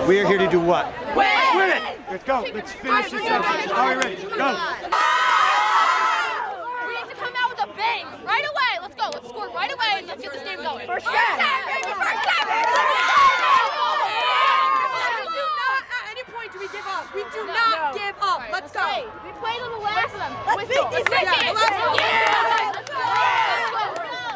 We are here to do what? Win! Win it! Let's go. Let's finish this up. Are we ready? Go. We need to come out with a bang right away. Let's go. Let's score right away and let's get this game going. First time, baby. First time, baby. At any point do we give up? We do not give up. Let's go. We played on the last one. Let's beat these guys. Let's go.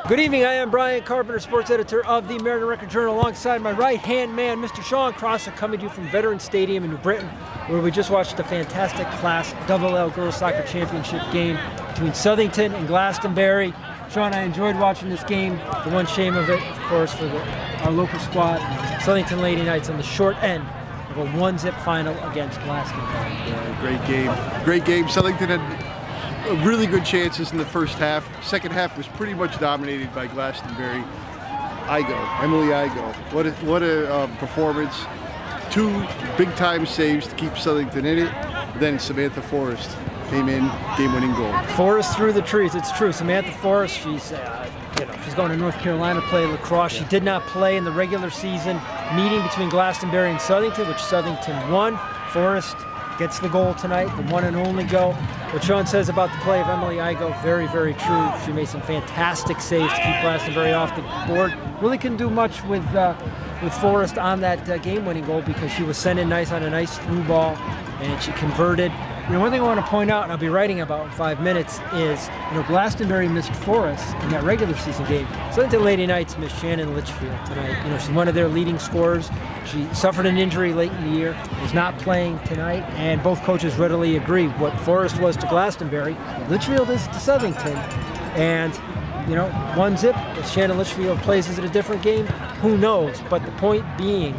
Good evening, I am Brian Carpenter, sports editor of the American Record Journal, alongside my right-hand man, Mr. Sean Crossan, coming to you from Veterans Stadium in New Britain, where we just watched a fantastic Class LL Girls Soccer Championship game between Southington and Glastonbury. Sean, I enjoyed watching this game. The one shame of it, of course, for our local squad, Southington Lady Knights, on the short end of a 1-0 final against Glastonbury. Yeah, great game. Great game. Southington had really good chances in the first half. Second half was pretty much dominated by Glastonbury. Emily Igo. What a performance. 2 big-time saves to keep Southington in it. Then Samantha Forrest came in, game-winning goal. Forrest through the trees. It's true. Samantha Forrest, she's going to North Carolina to play lacrosse. She did not play in the regular season meeting between Glastonbury and Southington, which Southington won. Forrest gets the goal tonight, the one and only goal. What Sean says about the play of Emily Igo, very, very true. She made some fantastic saves to keep Glastonbury off the board. Really couldn't do much with Forrest on that game-winning goal because she was sent in nice on a nice through ball, and she converted. One thing I want to point out, and I'll be writing about in 5 minutes, is Glastonbury missed Forrest in that regular season game. Southington Lady Knights missed Shannon Litchfield tonight. She's one of their leading scorers. She suffered an injury late in the year, is not playing tonight, and both coaches readily agree. What Forrest was to Glastonbury, Litchfield is to Southington. And 1-0, if Shannon Litchfield plays at a different game, who knows? But the point being,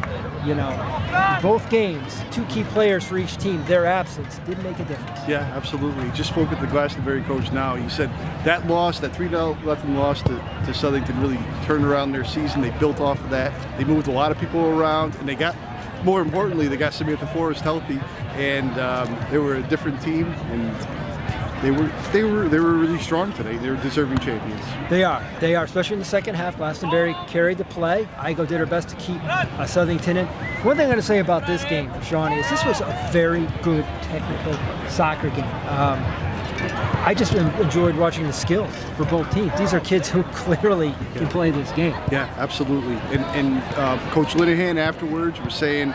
both games, 2 key players for each team, their absence did make a difference. Yeah, absolutely. Just spoke with the Glastonbury coach now. He said that loss, that 3-0 loss to Southington, really turned around their season. They built off of that. They moved a lot of people around, and more importantly, they got Samantha Forrest healthy, and they were a different team, and they were really strong today. They were deserving champions. They are, especially in the second half. Glastonbury carried the play. Igo did her best to keep Southington in. One thing I'm going to say about this game, Sean, is this was a very good technical soccer game. I just enjoyed watching the skills for both teams. These are kids who clearly can play this game. Yeah, absolutely. And Coach Linehan afterwards was saying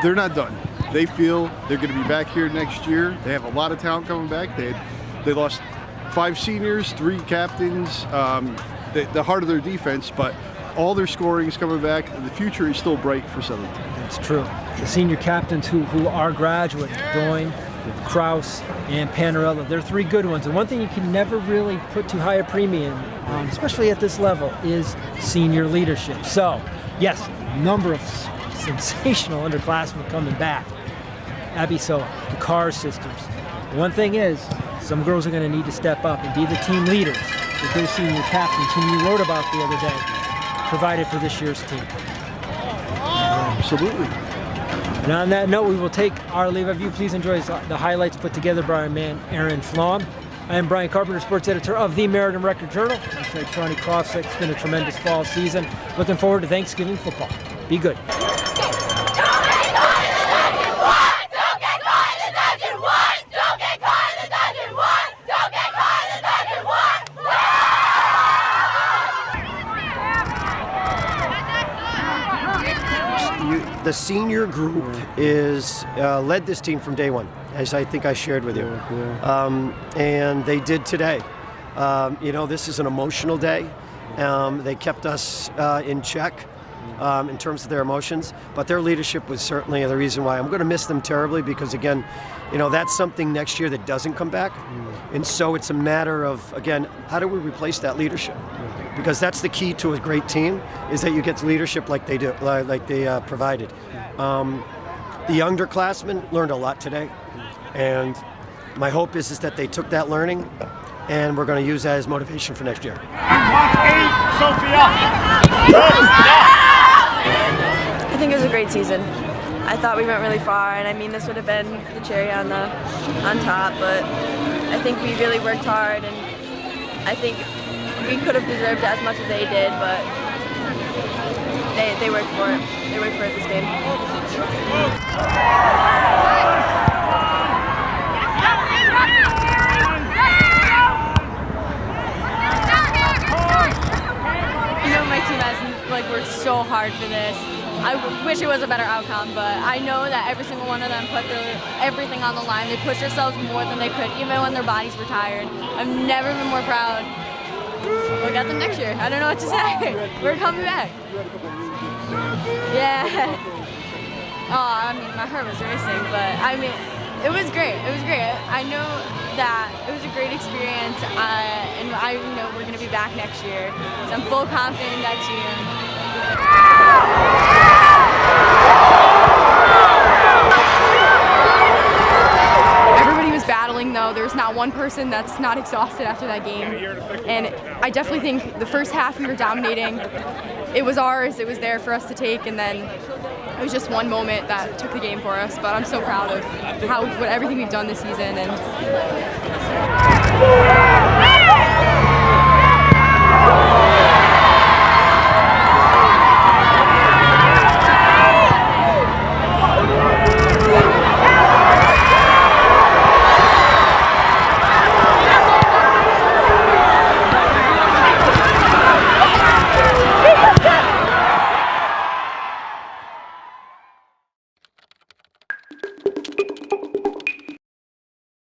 they're not done. They feel they're going to be back here next year. They have a lot of talent coming back. They lost 5 seniors, 3 captains, the heart of their defense, but all their scoring is coming back. The future is still bright for Southington. That's true. The senior captains who are graduates, Doyne, Kraus, and Panarella, they're 3 good ones. And one thing you can never really put too high a premium, especially at this level, is senior leadership. So, yes, a number of sensational underclassmen coming back. Abby Soa, the Carr sisters. One thing is, some girls are going to need to step up and be the team leaders that those senior captains, whom you wrote about the other day, provided for this year's team. Absolutely. And on that note, we will take our leave of you. Please enjoy the highlights put together by our man, Aaron Flom. I am Brian Carpenter, sports editor of the American Record Journal. I'm like Shawnee Crossan. It's been a tremendous fall season. Looking forward to Thanksgiving football. Be good. The senior group is led this team from day one, as I think I shared with you. And they did today. This is an emotional day. They kept us in check in terms of their emotions, but their leadership was certainly the reason why. I'm going to miss them terribly because, again, that's something next year that doesn't come back. And so it's a matter of, again, how do we replace that leadership? Because that's the key to a great team, is that you get leadership like they do, like they provided. The underclassmen learned a lot today, and my hope is that they took that learning, and we're going to use that as motivation for next year. I think it was a great season. I thought we went really far, and I mean this would have been the cherry on top, but I think we really worked hard, and I think we could have deserved as much as they did, but they worked for it. They worked for it this game. I wish it was a better outcome, but I know that every single one of them put everything on the line. They pushed themselves more than they could, even when their bodies were tired. I've never been more proud. We'll get them next year. I don't know what to say. We're coming back. Yeah. Oh, I mean, my heart was racing, but I mean, it was great. It was great. I know that it was a great experience, and I know we're going to be back next year. So I'm full confident in that team. Everybody was battling, though. There's not one person that's not exhausted after that game. And I definitely think the first half we were dominating. It was ours. It was there for us to take, and then it was just one moment that took the game for us. But I'm so proud of everything we've done this season. And